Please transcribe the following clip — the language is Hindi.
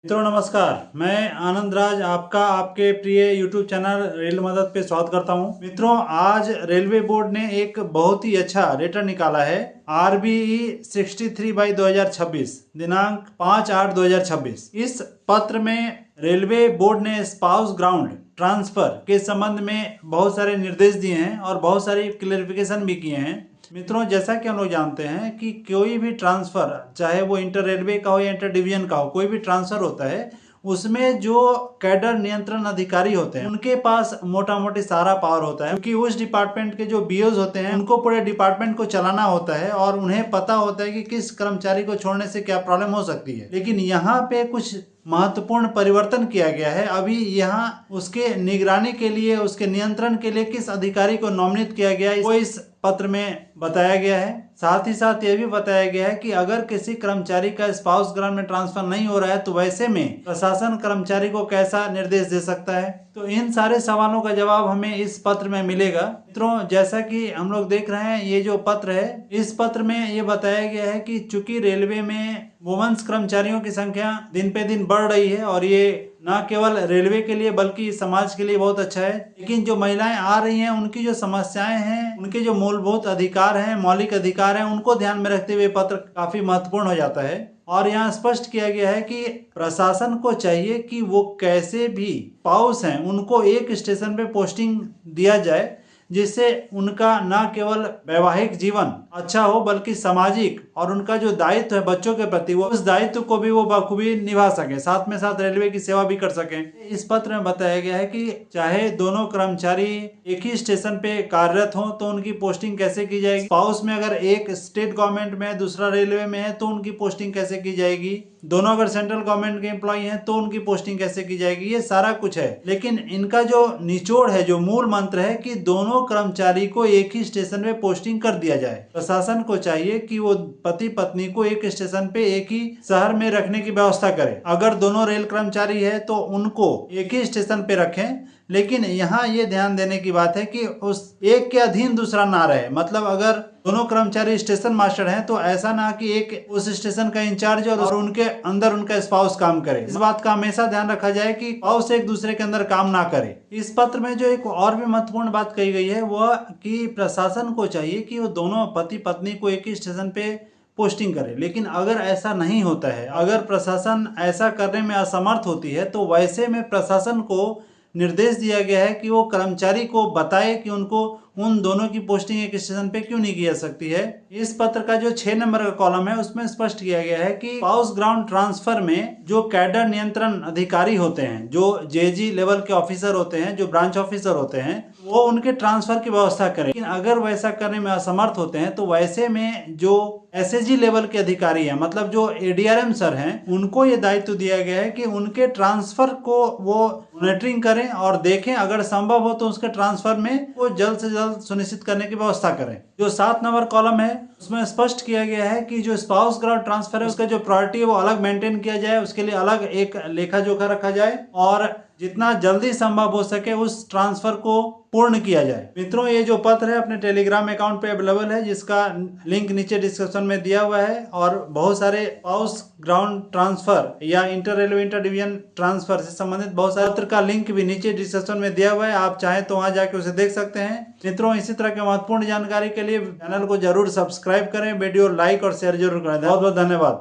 मित्रों नमस्कार, मैं आनंद राज आपका आपके प्रिय YouTube चैनल रेल मदद पे स्वागत करता हूं। मित्रों, आज रेलवे बोर्ड ने एक बहुत ही अच्छा लेटर निकाला है। RBE 63/2026 दिनांक 5/8/2026। इस पत्र में रेलवे बोर्ड ने स्पाउस ग्राउंड ट्रांसफर के संबंध में बहुत सारे निर्देश दिए हैं और बहुत सारी क्लेरिफिकेशन भी किए हैं। मित्रों, जैसा कि हम लोग जानते हैं कि कोई भी ट्रांसफर, चाहे वो इंटर रेलवे का हो या इंटर डिवीजन का हो, कोई भी ट्रांसफर होता है उसमें जो कैडर नियंत्रण अधिकारी होते हैं उनके पास मोटा मोटी सारा पावर होता है, क्योंकि उस डिपार्टमेंट के जो बीओज होते हैं उनको पूरे डिपार्टमेंट को चलाना होता है और उन्हें पता होता है कि किस कर्मचारी को छोड़ने से क्या प्रॉब्लम हो सकती है। लेकिन यहाँ पे कुछ महत्वपूर्ण परिवर्तन किया गया है। अभी यहाँ उसके निगरानी के लिए, उसके नियंत्रण के लिए किस अधिकारी को नॉमिनेट किया गया है वो इस पत्र में बताया गया है। साथ ही साथ ये भी बताया गया है कि अगर किसी कर्मचारी का स्पाउस ग्राउंड में ट्रांसफर नहीं हो रहा है तो वैसे में प्रशासन कर्मचारी को कैसा निर्देश दे सकता है। तो इन सारे सवालों का जवाब हमें इस पत्र में मिलेगा। मित्रों, जैसा कि हम लोग देख रहे हैं, ये जो पत्र है, इस पत्र में ये बताया गया है कि चूंकि रेलवे में वुमेन्स कर्मचारियों की संख्या दिन पे दिन बढ़ रही है और ये न केवल रेलवे के लिए बल्कि समाज के लिए बहुत अच्छा है, लेकिन जो महिलाएं आ रही हैं उनकी जो समस्याएं हैं, उनके जो मूलभूत अधिकार हैं, मौलिक अधिकार हैं, उनको ध्यान में रखते हुए पत्र काफी महत्वपूर्ण हो जाता है। और यहाँ स्पष्ट किया गया है कि प्रशासन को चाहिए कि वो कैसे भी स्पाउस हैं उनको एक स्टेशन पे पोस्टिंग दिया जाए, जिससे उनका न केवल वैवाहिक जीवन अच्छा हो बल्कि सामाजिक और उनका जो दायित्व है बच्चों के प्रति, वो उस दायित्व को भी वो बखूबी निभा सके, साथ में साथ रेलवे की सेवा भी कर सके। इस पत्र में बताया गया है कि चाहे दोनों कर्मचारी एक ही स्टेशन पे कार्यरत हो तो उनकी पोस्टिंग कैसे की जाएगी। स्पाउस में अगर एक स्टेट गवर्नमेंट में है, दूसरा रेलवे में है, तो उनकी पोस्टिंग कैसे की जाएगी। दोनों अगर सेंट्रल गवर्नमेंट के एम्प्लॉय हैं तो उनकी पोस्टिंग कैसे की जाएगी। ये सारा कुछ है, लेकिन इनका जो निचोड़ है, जो मूल मंत्र है कि दोनों कर्मचारी को एक ही स्टेशन पे पोस्टिंग कर दिया जाए। प्रशासन को चाहिए कि वो पति पत्नी को एक स्टेशन पे एक ही शहर में रखने की व्यवस्था करे। अगर दोनों रेल कर्मचारी है तो उनको एक ही स्टेशन पे रखें, लेकिन यहाँ ये ध्यान देने की बात है कि उस एक के अधीन दूसरा ना रहे। मतलब अगर दोनों कर्मचारी स्टेशन मास्टर हैं तो ऐसा ना कि एक उस स्टेशन का इंचार्ज और उनके अंदर उनका स्पाउस काम करे। इस बात का हमेशा ध्यान रखा जाए कि स्पाउस एक दूसरे के अंदर काम ना करे। इस पत्र में जो एक और भी महत्वपूर्ण बात कही गई है वह कि प्रशासन को चाहिए कि वो दोनों पति पत्नी को एक ही स्टेशन पे पोस्टिंग करे। लेकिन अगर ऐसा नहीं होता है, अगर प्रशासन ऐसा करने में असमर्थ होती है, तो वैसे में प्रशासन को निर्देश दिया गया है कि वो कर्मचारी को बताए कि उनको उन दोनों की पोस्टिंग एक स्टेशन पे क्यों नहीं की जा सकती है। इस पत्र का जो 6 नंबर का कॉलम है उसमें स्पष्ट किया गया है कि स्पाउस ग्राउंड ट्रांसफर में जो कैडर नियंत्रण अधिकारी होते हैं, जो जेजी लेवल के ऑफिसर होते हैं, जो ब्रांच ऑफिसर होते हैं, वो उनके ट्रांसफर की व्यवस्था करें। लेकिन अगर वैसा करने में असमर्थ होते हैं तो वैसे में जो एसएसजी लेवल के अधिकारी हैं, मतलब जो एडीआरएम सर हैं, उनको ये दायित्व दिया गया है कि उनके ट्रांसफर को वो मॉनिटरिंग करें और देखें, अगर संभव हो तो उसके ट्रांसफर में वो जल्द से जल्द सुनिश्चित करने की व्यवस्था करें। जो 7 नंबर कॉलम है उसमें स्पष्ट किया गया है कि जो स्पाउस ग्राउंड ट्रांसफर है उसका जो प्रायोरिटी है वो अलग मेंटेन किया जाए, उसके लिए अलग एक लेखा जोखा रखा जाए और जितना जल्दी संभव हो सके उस ट्रांसफर को पूर्ण किया जाए। मित्रों, ये जो पत्र है अपने टेलीग्राम अकाउंट पे अवेलेबल है, जिसका लिंक नीचे डिस्क्रिप्शन में दिया हुआ है। और बहुत सारे स्पाउस ग्राउंड ट्रांसफर या inter railway inter division transfer से संबंधित बहुत सारे पत्र का लिंक भी नीचे डिस्क्रिप्शन में दिया हुआ है। आप चाहें तो वहां जाके उसे देख सकते हैं। मित्रों, इसी तरह के महत्वपूर्ण जानकारी के लिए चैनल को जरूर सब्सक्राइब करें, वीडियो लाइक और शेयर जरूर करें। बहुत बहुत धन्यवाद।